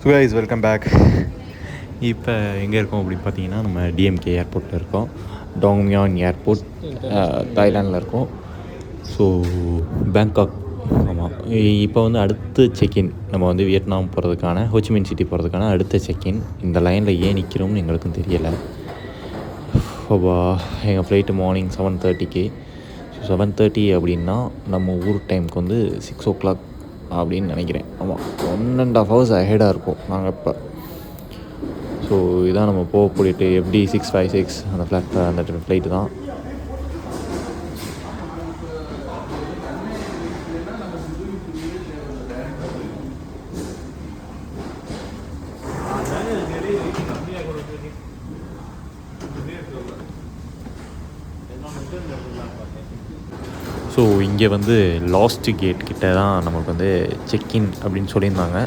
Guys welcome back. இப்போ எங்கே இருக்கோம் அப்படின்னு பார்த்தீங்கன்னா, நம்ம டிஎம்கே ஏர்போர்ட்டில் இருக்கோம். டாங்மியான் ஏர்போர்ட், தாய்லாண்டில் இருக்கோம். So Bangkok. ஆமாம், இப்போ வந்து அடுத்த செக்இன் நம்ம வந்து வியட்நாம் போகிறதுக்கான, ஹோச்சிமின் சிட்டி போகிறதுக்கான அடுத்த செக்இன். இந்த லைனில் ஏன் நிற்கிறோம்னு எங்களுக்கும் தெரியலை. எங்கள் ஃப்ளைட்டு மார்னிங் 7:30க்கு. ஸோ 7:30 அப்படின்னா நம்ம ஊர் டைமுக்கு வந்து 6 o'clock அப்படின்னு நினைக்கிறேன். ஆமாம், 1.5 hours அஹெடாக இருக்கும் நாங்கள் இப்போ. ஸோ இதான் நம்ம போகக்கூடியட்டு எப்படி 656 அந்த ஃப்ளைட்டு தான். ஸோ இங்கே வந்து லாஸ்ட் கேட் கிட்ட தான் நமக்கு வந்து செக்இன் அப்படின்னு சொல்லியிருந்தாங்க.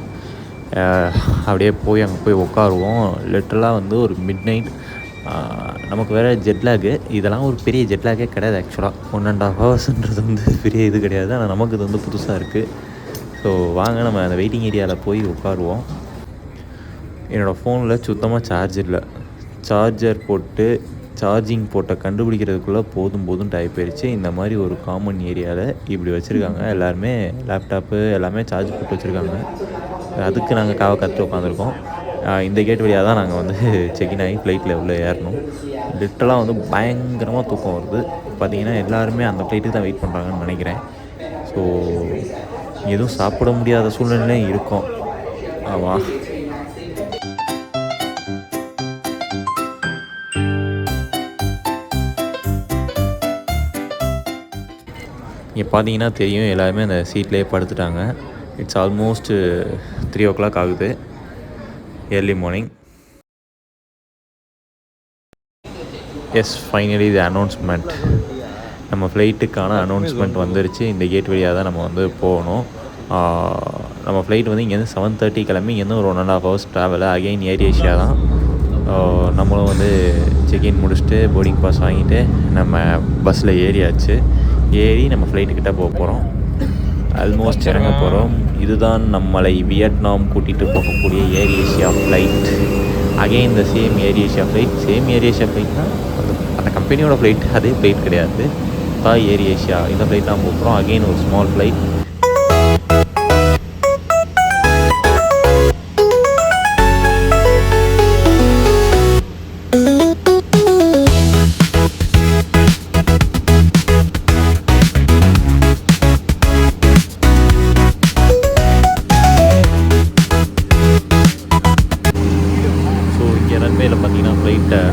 அப்படியே போய் அங்கே போய் உட்காருவோம். லிட்டரலாக வந்து ஒரு மிட் நைட். நமக்கு வேறு ஜெட்லாகு. இதெல்லாம் ஒரு பெரிய ஜெட்லாகே கிடையாது ஆக்சுவலாக. 1.5 hours வந்து பெரிய இது கிடையாது. ஆனால் நமக்கு இது வந்து புதுசாக இருக்குது. ஸோ வாங்க நம்ம அந்த வெயிட்டிங் ஏரியாவில் போய் உட்காருவோம். என்னோடய ஃபோனில் சுத்தமாக சார்ஜ் இல்லை. சார்ஜர் போட்டு சார்ஜிங் போட்ட கண்டுபிடிக்கிறதுக்குள்ளே போதும் டைப் ஆயிடுச்சு. இந்த மாதிரி ஒரு காமன் ஏரியாவில் இப்படி வச்சுருக்காங்க. எல்லாருமே லேப்டாப்பு எல்லாமே சார்ஜ் போட்டு வச்சுருக்காங்க. அதுக்கு நாங்கள் கற்று உட்காந்துருக்கோம். இந்த கேட் வழியாக தான் நாங்கள் வந்து செக்இன் ஆகி ஃப்ளைட்டில் உள்ளே ஏறணும். லிட்டரலாக வந்து பயங்கரமாக தூக்கம் வருது. பார்த்திங்கன்னா எல்லாருமே அந்த ஃப்ளைட்டுக்கு தான் வெயிட் பண்ணுறாங்கன்னு நினைக்கிறேன். ஸோ எதுவும் சாப்பிட முடியாத சூழ்நிலையும் இருக்கும். ஆமாம், இங்கே பார்த்தீங்கன்னா தெரியும், எல்லாருமே அந்த சீட்லேயே படுத்துட்டாங்க. இட்ஸ் ஆல்மோஸ்ட் 3 o'clock ஆகுது, early morning. Yes, finally the announcement. நம்ம ஃப்ளைட்டுக்கான அனௌன்ஸ்மெண்ட் வந்துருச்சு. இந்த கேட் வழியாக தான் நம்ம வந்து போகணும். நம்ம ஃப்ளைட் வந்து இங்கேருந்து 7:30 கிளம்பி இங்கேருந்து ஒரு 1.5 hours ட்ராவல். அகெயின் ஏர் ஏஷியா தான். நம்மளும் வந்து செக்இன் முடிச்சுட்டு போர்டிங் பாஸ் வாங்கிட்டு நம்ம பஸ்ஸில் ஏறி நம்ம ஃப்ளைட்டுக்கிட்ட போக போகிறோம். ஆல்மோஸ்ட் இறங்க போகிறோம். இதுதான் நம்மளை வியட்நாம் கூட்டிகிட்டு போகக்கூடிய ஏர் ஏஷியா ஃப்ளைட். அகெயின் இந்த சேம் ஏர் ஏஷியா ஃப்ளைட்னால் அந்த கம்பெனியோட ஃப்ளைட், அதே ஃப்ளைட் கிடையாது. ஏர் ஏஷியா இந்த ஃப்ளைட் தான் போகிறோம். அகெயின் ஒரு ஸ்மால் ஃப்ளைட்.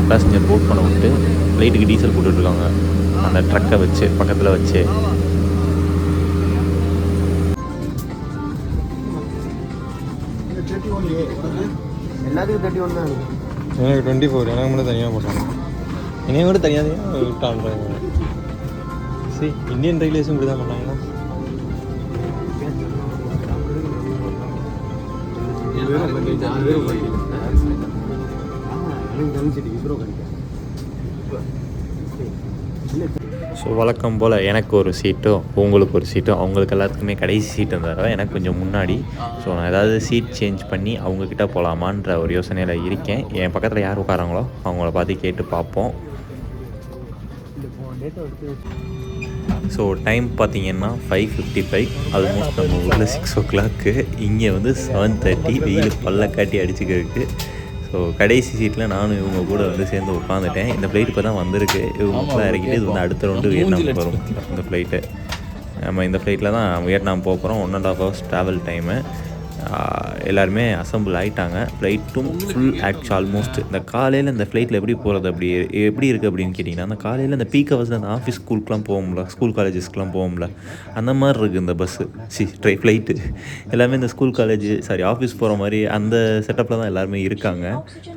பேசஞ்சர் போட் பண்ண விட்டு ஃப்ளைட்டுக்கு டீசல் போட்டுட்ருக்காங்க அந்த ட்ரக்கை வச்சு பக்கத்தில் வச்சு. எல்லாத்துக்கும் 31 தான். எனக்கு 24. எனக்கு மட்டும் தனியாக போட்டாங்க. என்னைய கூட தனியாக விட்டான்றாங்க. சரி, இந்தியன் ரயில்வேஸும் இப்படி தான் பண்ணாங்களா? ஸோ வழக்கம் போல் எனக்கு ஒரு சீட்டும் உங்களுக்கு ஒரு சீட்டும், அவங்களுக்கு எல்லாத்துக்குமே கடைசி சீட்டு இருந்தாலும் எனக்கு கொஞ்சம் முன்னாடி. ஸோ நான் ஏதாவது சீட் சேஞ்ச் பண்ணி அவங்கக்கிட்ட போகலாமான்ற ஒரு யோசனையில் இருக்கேன். என் பக்கத்தில் யார் உட்காராங்களோ அவங்கள பார்த்து கேட்டு பார்ப்போம். ஸோ டைம் பார்த்திங்கன்னா 5:55. ஆல்மோஸ்ட் நம்ம ஊரில் 6 o'clock. இங்கே வந்து 7:30. வெயில் பல்ல காட்டி அடிச்சுக்கிறதுக்கு. ஸோ கடைசி சீட்டில் நானும் இவங்க கூட வந்து சேர்ந்து உட்காந்துட்டேன். இந்த ஃப்ளைட் இப்போ தான் வந்திருக்கு. இவங்களாம் இறக்கிட்டு இது வந்து அடுத்த ரவுண்டு வியட்நாம் வரும். இந்த ஃப்ளைட்டு நம்ம இந்த ஃப்ளைட்டில் தான் வியட்நாம் போக போகிறோம். 1.5 hours ட்ராவல் டைமு. எல்லாருமே அசம்பிள் ஆகிட்டாங்க. ஃப்ளைட்டும் ஃபுல் ஆல்மோஸ்ட். இந்த காலையில் இந்த ஃப்ளைட்டில் எப்படி போகிறது எப்படி இருக்குது அப்படின்னு கேட்டிங்கன்னா, அந்த காலையில் இந்த பீக் ஹவர்ஸில் அந்த ஆஃபீஸ் ஸ்கூலுக்குலாம் போகும்ல, ஸ்கூல் காலேஜஸ்க்குலாம் போகும்ல, அந்த மாதிரி இருக்குது இந்த பஸ்ஸு. ஃப்ளைட்டு எல்லாமே இந்த ஸ்கூல் ஆஃபீஸ் போகிற மாதிரி அந்த செட்டப்பில் தான் எல்லாருமே இருக்காங்க.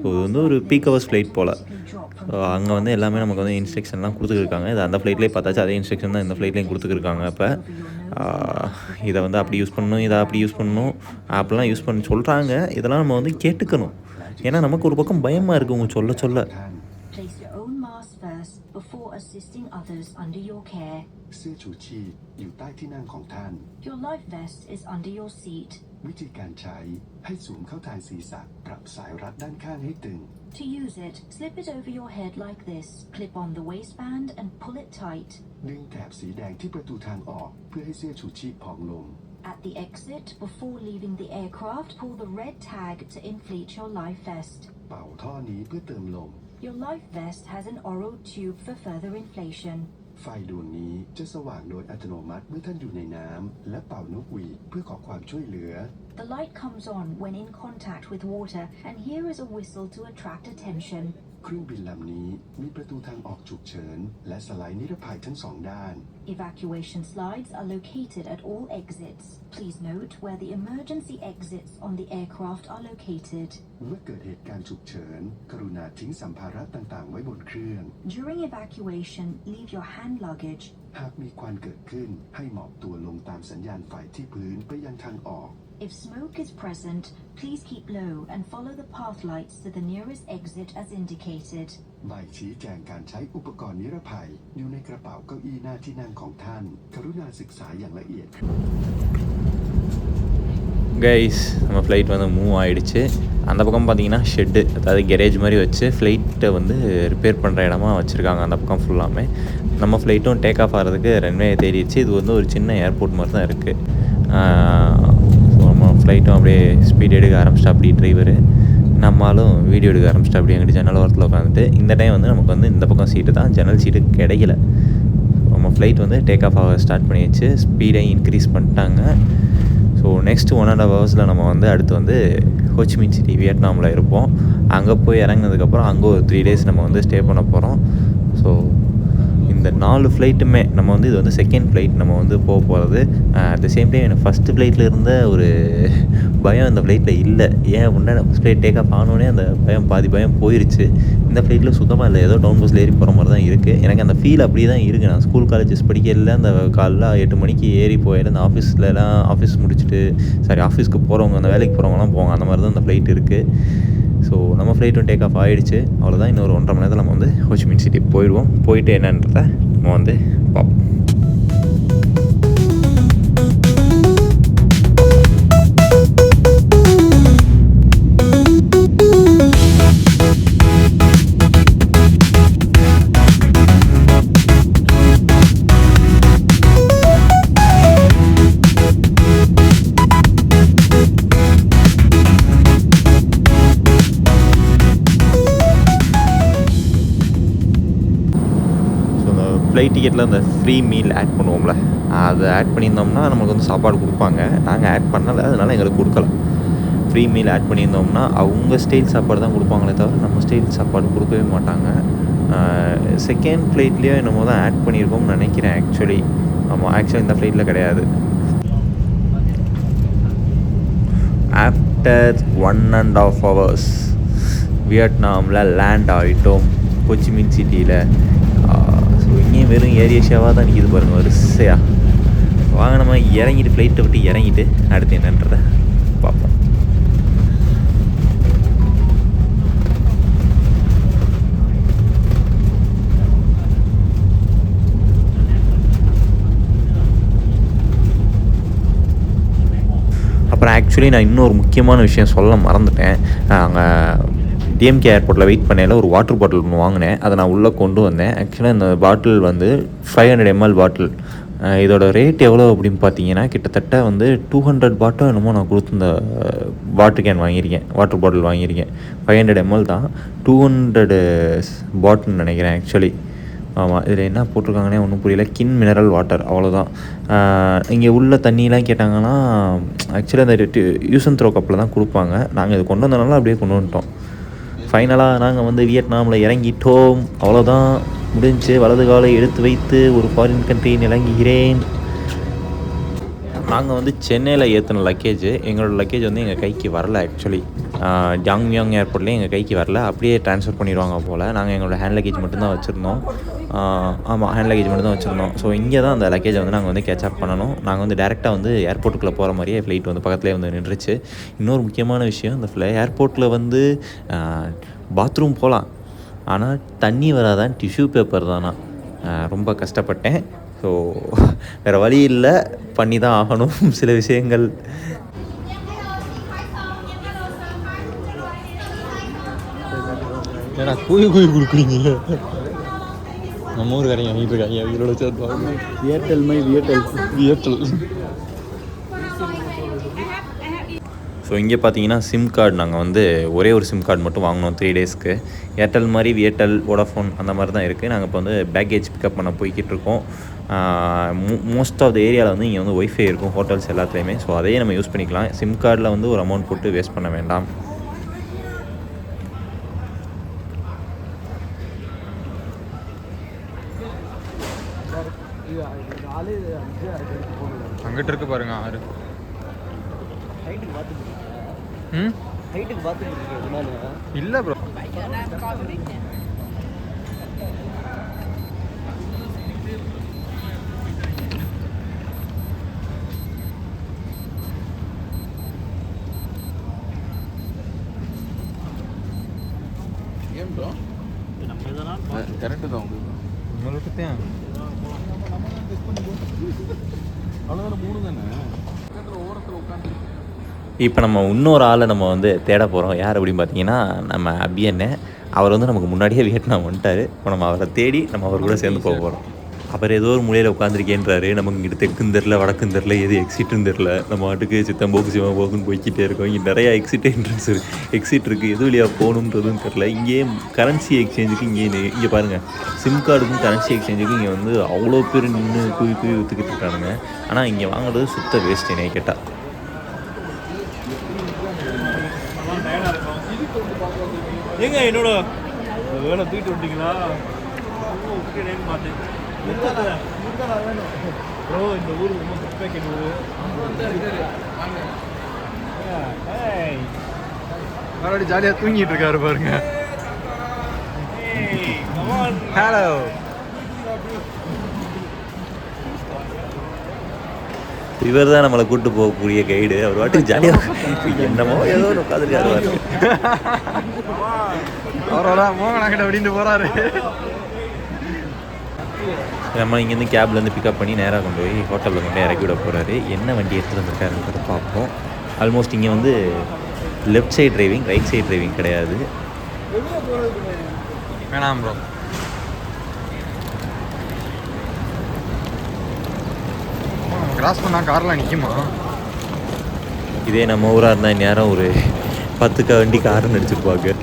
ஸோ இது வந்து ஒரு பீக் ஹவர்ஸ் ஃப்ளைட் போல். அங்கே வந்து எல்லாமே நமக்கு வந்து இன்ஸ்ட்ரக்ஷன்லாம் கொடுத்துருக்காங்க. இது அந்த ஃப்ளைட்லேயே பார்த்தாச்சு, அதே இன்ஸ்ட்ரக்ஷன் தான் இந்த ஃப்ளைட்லேயும் கொடுத்துருக்காங்க. இப்போ இதை வந்து அப்படி யூஸ் பண்ணணும், இதை அப்படி யூஸ் பண்ணணும், அப்படிலாம் யூஸ் பண்ணி சொல்கிறாங்க. இதெல்லாம் நம்ம வந்து கேட்டுக்கணும். ஏன்னா நமக்கு ஒரு பக்கம் பயமாக இருக்குது உங்க சொல்ல. before assisting others under your care. เสื้อชูชีพอยู่ใต้ที่นั่งของท่าน Your life vest is under your seat. วิธีการใช้ให้สวมเข้าทางศีรษะปรับสายรัดด้านข้างให้ตึง To use it, slip it over your head like this, clip on the waistband and pull it tight. ดึงแถบสีแดงที่ประตูทางออกเพื่อให้เสื้อชูชีพพองลง At the exit, before leaving the aircraft, pull the red tag to inflate your life vest. เป่าท่อนี้เพื่อเติมลม Your life vest has an oral tube for further inflation. ไฟดวงนี้จะสว่างโดยอัตโนมัติเมื่อท่านอยู่ในน้ำและเป่านกหวีดเพื่อขอความช่วยเหลือ The light comes on when in contact with water, and here is a whistle to attract attention. เครื่องบินลำนี้มีประตูทางออกฉุกเฉินและสไลด์นิรภัยทั้งสองด้าน Evacuation slides are located at all exits. Please note where the emergency exits on the aircraft are located. เมื่อเกิดเหตุการณ์ฉุกเฉินกรุณาทิ้งสัมภาระต่างๆไว้บนเครื่อง During evacuation, leave your hand luggage. หากมีควันเกิดขึ้นให้หมอบตัวลงตามสัญญาณไฟที่พื้นไปยังทางออก If smoke is present, please keep low and follow the path lights to the nearest exit as indicated. ใบชี้แจงการใช้อุปกรณ์นิรภัยอยู่ในกระเป๋าเก้าอี้หน้าที่นั่งของท่านกรุณาศึกษาอย่างละเอียด guys நம்ம flight வந்து move ஆகிடுச்சு. அந்த பக்கம் பார்த்தீங்கன்னா shed, அதாவது கெரேஜ் மாதிரி வச்சு ஃப்ளைட்டை வந்து ரிப்பேர் பண்ணுற இடமா வச்சுருக்காங்க அந்த பக்கம் ஃபுல்லாமே. நம்ம ஃப்ளைட்டும் டேக் ஆஃப் ஆகிறதுக்கு ரன்வே தேடிடுச்சு. இது வந்து ஒரு சின்ன ஏர்போர்ட் மாதிரி தான் இருக்குது. ஸோ நம்ம ஃப்ளைட்டும் அப்படியே ஸ்பீட் எடுக்க ஆரம்பிச்சிட்டா அப்படி டிரைவரு, நம்மளும் வீடியோ எடுக்க ஆரம்பிச்சிட்டா அப்படி எங்கிட்ட ஜன்னல் ஓரத்தில் உட்காந்துட்டு. இந்த டைம் வந்து நமக்கு வந்து இந்த பக்கம் சீட்டு தான், ஜன்னல் சீட்டு கிடைக்கல. நம்ம ஃப்ளைட் வந்து டேக் ஆஃப் ஆக ஸ்டார்ட் பண்ணிடுச்சு. ஸ்பீடை இன்க்ரீஸ் பண்ணிட்டாங்க. ஸோ நெக்ஸ்ட் 1.5 ஹவர்ஸில் நம்ம வந்து அடுத்து வந்து ஹோச்சிமின் சிட்டி வியட்நாமில் இருப்போம். அங்கே போய் இறங்கினதுக்கப்புறம் அங்கே ஒரு 3 days நம்ம வந்து ஸ்டே பண்ண போகிறோம். ஸோ இந்த 4 ஃப்ளைட்டுமே நம்ம வந்து இது வந்து செகண்ட் ஃப்ளைட் நம்ம வந்து போக போகிறது. அட் த சேம் டைம் எனக்கு ஃபஸ்ட்டு ஃப்ளைட்டில் இருந்த ஒரு பயம் இந்த ஃப்ளைட்டில் இல்லை. ஏன் அப்படின்னா ஃபஸ்ட் ஃப்ளைட் டேக் ஆஃப் ஆனோடனே அந்த பாதி பயம் போயிடுச்சு. இந்த ஃப்ளைட்டில் சுத்தமாக இல்லை, ஏதோ டவுன் பஸ்ஸில் ஏறி போகிற மாதிரி தான் இருக்குது. எனக்கு அந்த ஃபீல் அப்படியே தான் இருக்குது. நான் ஸ்கூல் காலேஜஸ் படிக்கல அந்த காலைல 8 மணிக்கு ஏறி போயிட்டு அந்த ஆஃபீஸ் முடிச்சுட்டு ஆஃபீஸ்க்கு போகிறவங்க, அந்த வேலைக்கு போகிறவங்கலாம் போவாங்க, அந்த மாதிரி தான் அந்த ஃப்ளைட் இருக்குது. ஸோ நம்ம ஃப்ளைட்டும் டேக் ஆஃப் ஆகிடுச்சு. அவ்வளோதான், இன்னொரு 1.5 மணி நேரத்தில் நம்ம வந்து ஹோச்சிமின் சிட்டி போயிடுவோம். போயிட்டு என்னன்றதை நம்ம வந்து பார்ப்போம். ஃப்ளைட் டிக்கெட்டில் அந்த ஃப்ரீ மீல் ஆட் பண்ணுவோம்ல, அதை ஆட் பண்ணியிருந்தோம்னா நமக்கு வந்து சாப்பாடு கொடுப்பாங்க. நாங்கள் ஆட் பண்ணலை, அதனால் எங்களுக்கு கொடுக்கல. ஃப்ரீ மீல் ஆட் பண்ணியிருந்தோம்னா அவங்க ஸ்டைல் சாப்பாடு தான் கொடுப்பாங்களே தவிர நம்ம ஸ்டைல் சாப்பாடு கொடுக்கவே மாட்டாங்க. செகண்ட் ஃப்ளைட்லேயோ என்னமோ தான் ஆட் பண்ணியிருக்கோம்னு நினைக்கிறேன் ஆக்சுவலி. ஆமாம், ஆக்சுவலி இந்த ஃப்ளைட்டில் கிடையாது. ஆஃப்டர் 1.5 hours வியட்நாமில் லேண்ட் ஆகிட்டோம் ஹோச்சிமின் சிட்டியில். ஸோ இங்கேயும் வெறும் ஏர் ஏஷியாவாக தான் நிற்கிது பாருங்கள் வரிசையாக. வாங்க நம்ம இறங்கிட்டு ஃப்ளைட்டை விட்டு இறங்கிட்டு அடுத்து என்னன்றதை பார்ப்போம். அப்புறம் ஆக்சுவலி நான் இன்னொரு முக்கியமான விஷயம் சொல்ல மறந்துட்டேன். அங்கே டிஎம்கே ஏர்போர்ட்டில் வெயிட் பண்ணையில் ஒரு வாட்டர் பாட்டில் ஒன்று வாங்கினேன். அதை நான் உள்ளே கொண்டு வந்தேன். ஆக்சுவலாக இந்த பாட்டில் வந்து 500 ml பாட்டில். இதோட ரேட் எவ்வளோ அப்படின்னு பார்த்தீங்கன்னா கிட்டத்தட்ட வந்து 200 பாட்டோ என்னமோ நான் கொடுத்து இந்த வாட்டர் கேன் வாங்கியிருக்கேன், வாட்டர் பாட்டில் வாங்கியிருக்கேன். 500 ml தான், 200 பாட்டில்னு நினைக்கிறேன் ஆக்சுவலி. ஆமாம், இதில் என்ன போட்டிருக்காங்கன்னே ஒன்றும் புரியல. கின் மினரல் வாட்டர், அவ்வளோதான். இங்கே உள்ள தண்ணியெலாம் கேட்டாங்கன்னா ஆக்சுவலி அந்த யூஸ் அண்ட் த்ரோ கப்பில் தான் கொடுப்பாங்க. நாங்கள் இது கொண்டு வந்தனால அப்படியே கொண்டு வந்துட்டோம். ஃபைனலாக நாங்கள் வந்து வியட்நாமில் இறங்கிட்டோம். அவ்வளோதான், முடிஞ்சு. வலது காலை எடுத்து வைத்து ஒரு ஃபாரின் கண்ட்ரியில் இறங்குகிறேன். நாங்கள் வந்து சென்னையில் ஏற்றின லக்கேஜ், எங்களோட லக்கேஜ் வந்து எங்கள் கைக்கு வரல ஆக்சுவலி. ஜாங்மியாங் ஏர்போர்ட்லேயே எங்கள் கைக்கு வரல, அப்படியே ட்ரான்ஸ்ஃபர் பண்ணிடுவாங்க போல். நாங்கள் எங்களோட ஹேண்ட் லக்கேஜ் மட்டும்தான் வச்சுருந்தோம். ஆமாம், ஹேண்ட் லக்கேஜ் மட்டும் தான் வச்சுருந்தோம். ஸோ இங்கே தான் அந்த லக்கேஜை வந்து நாங்கள் வந்து கேட்சப் பண்ணணும். நாங்கள் வந்து டேரெக்டாக வந்து ஏர்போர்ட்டுக்குள்ளே போகிற மாதிரியே ஃப்ளைட் வந்து பக்கத்துலேயே வந்து நின்றுச்சு. இன்னொரு முக்கியமான விஷயம், இந்த ஏர்போர்ட்டில் வந்து பாத்ரூம் போகலாம். ஆனால் தண்ணி வராதான், டிஷ்யூ பேப்பர் தானா. ரொம்ப கஷ்டப்பட்டேன். ஸோ வேறு வழி இல்லை, பண்ணி தான் ஆகணும் சில விஷயங்கள். ஏன்னா கூய் கொடுக்குறீங்க. நம்ம ஊருக்காரங்க வாங்கிட்டு இருக்காங்க இவரோட சேர்த்து. Airtel my வியர்டெல். ஸோ இங்கே பார்த்தீங்கன்னா சிம் கார்டு நாங்கள் வந்து ஒரே ஒரு சிம் கார்டு மட்டும் வாங்கினோம் 3 டேஸ்க்கு. ஏர்டெல் மாதிரி வியர்டெல், வோடாஃபோன் அந்த மாதிரி தான் இருக்குது. நாங்கள் இப்போ வந்து பேக்கேஜ் பிக்கப் பண்ண போய்கிட்டு இருக்கோம். மோஸ்ட் ஆஃப் த ஏரியாவில் வந்து இங்கே வந்து ஒய்ஃபை இருக்கும் ஹோட்டல்ஸ் எல்லாத்துலேயுமே. ஸோ அதையே நம்ம யூஸ் பண்ணிக்கலாம். சிம் கார்டில் வந்து ஒரு அமௌண்ட் போட்டு வேஸ்ட் பண்ண வேண்டாம். அங்கிட்ட இருக்கு பாருங்க ஆறு. ஹைட்டுக்கு பார்த்துட்டு இல்லை ப்ரோ. ஏன் ப்ரோ கரெக்டு தான் உங்களுக்கு தான் அவ்வளோதான 3 தானே ஓரத்தில் உட்காந்து. இப்போ நம்ம இன்னொரு ஆளை நம்ம வந்து தேட போகிறோம். யார் அப்படின்னு பார்த்தீங்கன்னா நம்ம அபியண்ணே. அவர் வந்து நமக்கு முன்னாடியே வியட்நாம் வந்துட்டார். இப்போ நம்ம அவரை தேடி நம்ம அவர் கூட சேர்ந்து போக போகிறோம். அவர் ஏதோ ஒரு மூலையில் உட்காந்துருக்கேன்றாரு. நமக்கு இங்கிட்ட தெற்கும் தெரில வடக்கும் தெரில எது எக்ஸிட்டும் தெரில. நம்ம வாட்டுக்கு சித்தம்போக்கு சிவம்போக்குன்னு போய்கிட்டே இருக்கோம். இங்கே நிறையா எக்ஸிட் இருக்குது. எது வழியாக போகணுன்றதும் தெரில. இங்கேயே கரன்சி எக்ஸ்சேஞ்சுக்கு இங்கே பாருங்கள், சிம் கார்டுக்கும் கரன்சி எக்ஸ்சேஞ்சுக்கும் இங்கே வந்து அவ்வளோ பேர் நின்று குவி விற்றுக்கிட்டு இருக்கானுங்க. ஆனால் இங்கே வாங்குறது சுத்த வேஸ்ட் என்னை கேட்டால். ஏங்க என்னோட வேலை தூக்கிட்டு விட்டீங்களா? மாட்டேன் ப்ரோ, இந்த ஊர் ரொம்ப பெர்ஃபெக்ட் ஊர். மறுபடி ஜாலியாக தூங்கிட்டு இருக்காரு பாருங்க. ஹலோ. இவர் தான் நம்மளை கூப்பிட்டு போகக்கூடிய கைடு. அவர் வாட்டுக்கு ஜாலியாக என்னமோ ஏதோ உட்காந்துருக்காரு. அவரோட மோகனாக்கிட்ட அப்படின்ட்டு போகிறாரு. நம்ம இங்கேருந்து கேப்லேருந்து பிக்கப் பண்ணி நேராக கொண்டு போய் ஹோட்டலில் கொண்டு இறக்கி விட போகிறாரு. என்ன வண்டி எடுத்துகிட்டு வந்துருக்காருன்றத பார்ப்போம். ஆல்மோஸ்ட் இங்கே வந்து left side driving, right side driving கிடையாது. வேணாம் ப்ரோ. கிராஸ் பண்ணால் கார்லாம் நிற்குமா? இதே நம்ம ஊராக இருந்தால் இந்நேரம் ஒரு 10 வண்டி காருன்னு அடிச்சிருப்பாங்க.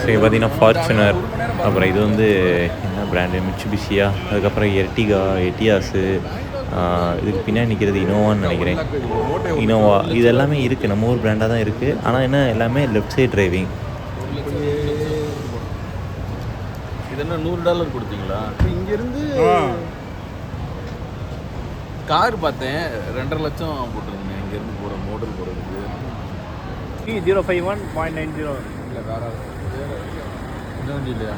சரி, பார்த்தீங்கன்னா ஃபார்ச்சுனர், அப்புறம் இது வந்து என்ன பிராண்டு, மிட்சுபிஷியா, அதுக்கப்புறம் எட்டியாஸு, இதுக்கு பின்னாடி நிற்கிறது இனோவான்னு நினைக்கிறேன். இனோவா இது எல்லாமே இருக்குது, நம்ம ஊர் பிராண்டாக தான் இருக்குது. ஆனால் என்ன எல்லாமே லெஃப்ட் சைட் டிரைவிங். இது என்ன $100 கொடுத்தீங்களா? இங்கேருந்து கார் பார்த்தேன் 2.5 லட்சம் போட்டிருந்தேன். இங்கேருந்து போகிற மோட்டர் போகிறதுக்கு 051.90. இல்லை வேற இந்த வண்டி இல்லையா?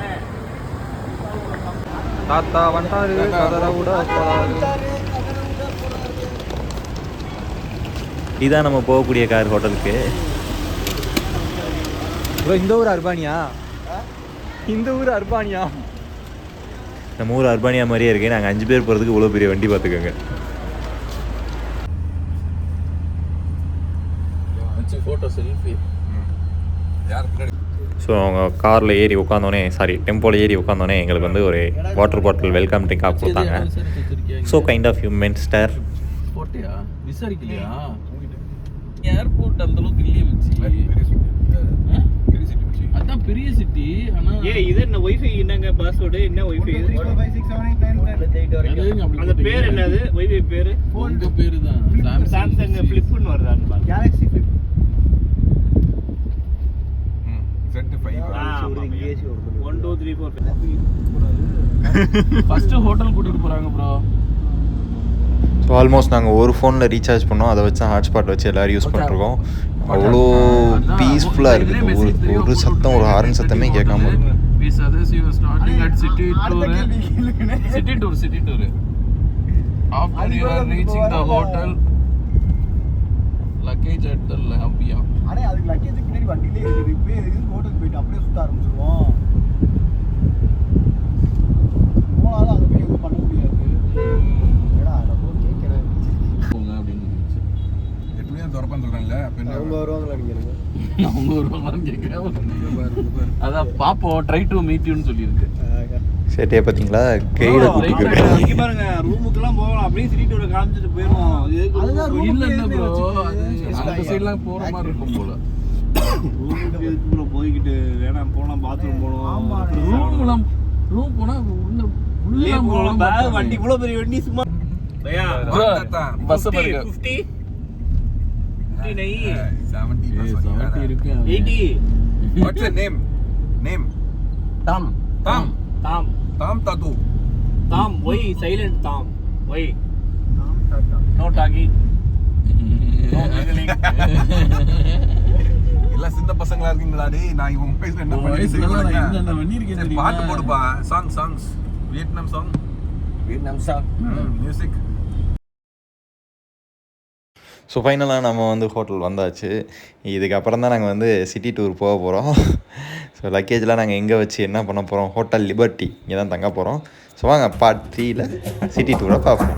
தாத்தா வந்தாரு கதரை கூட. இதான் நம்ம போகக்கூடிய கார் ஹோட்டலுக்கு. இந்த ஊர் அர்பானியா? இந்த ஊர் அர்பானியா? நம்ம ஊர் அர்பானியா மாதிரியே இருக்குது. நாங்கள் 5 பேர் போகிறதுக்கு இவ்வளோ பெரிய வண்டி பார்த்துக்கோங்க. ஃபோட்டோ செல்ஃபி யார் பின்னாடி? ஸோ அவங்க காரில் ஏறி உட்காந்தோடனே, டெம்போவில் ஏறி உட்காந்தோடனே எங்களுக்கு வந்து ஒரு வாட்டர் பாட்டில் வெல்கம் ட்ரிங்காக கொடுத்தாங்க. So kind of human star. போட்டியா விசாரிக்கலையா? ஏர்போர்ட் அந்த அளவுக்கு இல்லையே மச்சி. அதான் பெரிய சிட்டி. ஆனா இது என்ன வைஃபை என்னங்க பாஸ்வேர்டு என்ன வைஃபை இது? அந்த பேர் என்னது வைஃபை பேரு? உங்க பேரு தான் சாம்சங் ஃபிளிப்னு வருதான்னு பாருங்க. Galaxy Flip Z5 1 2 3 4 first hotel கூட்டிட்டு போறாங்க ப்ரோ. ஸோ ஆல்மோஸ்ட் நாங்கள் ஒரு ஃபோனில் ரீசார்ஜ் பண்ணோம். அதை வச்சு ஹாட்ஸ்பாட் வச்சு எல்லோரும் யூஸ் பண்ணிருக்கோம். அவ்வளோ பீஸ்ஃபுல்லாக இருக்குது. ஒரு சத்தம், ஒரு ஹாரன் சத்தமே கேட்காம இருக்கு. City tour. After you are reaching the hotel, luggage எடுத்துல அப்படியா? ஆனால் அதுக்கு லக்கேஜுக்கு பின்னாடி வண்டியிலே இருக்குது. இப்போயே இருக்குது ஹோட்டலுக்கு போயிட்டு அப்படியே சுற்ற ஆரம்பிச்சிருவோம். போனாலும் அங்கே போய் எதுவும் பண்ண முடியாது. ஏடா அதை கேட்குறேன் போங்க அப்படின்னு இருந்துச்சு. எப்படியும் திறப்பான்னு சொல்கிறாங்கல்ல. அவங்க வருவாங்களா நீங்கள்? அவங்க வருவாங்களான்னு கேட்குறேன். அதான் பாப்போம், ட்ரை டு மீட் யூன்னு சொல்லியிருக்கு. சேட்டையை பார்த்தீங்களா கையில் கூட்டிட்டு இங்க பாருங்க, ரூமுக்கெல்லாம் போகலாம், அப்படியே சிட்டி டூரை காமிச்சிட்டு போயிடுவோம். அதுதான் room இல்ல க்கு ப்ரோ, வச்சு அந்த சைட்லாம் போற மாதிரி இருக்கும் போல. ரூமுக்கு எதுக்கு ப்ரோ போய்கிட்டு வேணாம், போகலாம் பாத்ரூம் ஆமா. போகணும். ரூம் போனா உள்ள உள்ளே போகலாம். பேக் வண்டி இவ்வளோ பெரிய வண்டி சும்மா பஸ் பாருங்க. 50 नहीं 70 இருக்கு. 80 What's your name? Name? Tom Tam. தாம் Tam Tatu. தாம் ஒய் சைலண்ட் தாம் ஒய் நோ டாக்கிங் நோ கிளிங். எல்லாம் சின்ன பசங்களா இருக்கீங்களா? டேய் நான் இவங்க வயசுல என்ன பண்ணிருக்கேன்? சரி, பாட்டு போடுப்பா. Songs Vietnam song. Vietnam song music. So ஃபைனலாக நம்ம வந்து ஹோட்டல் வந்தாச்சு. இதுக்கப்புறம் தான் நாங்கள் வந்து சிட்டி டூர் போக போகிறோம். ஸோ லக்கேஜ்லாம் நாங்கள் எங்கே வச்சு என்ன பண்ண போகிறோம்? ஹோட்டல் லிபர்ட்டி இங்கே தான் தங்க போகிறோம். ஸோ வாங்க பார்ட் 3ல் சிட்டி டூரை பார்ப்போம்.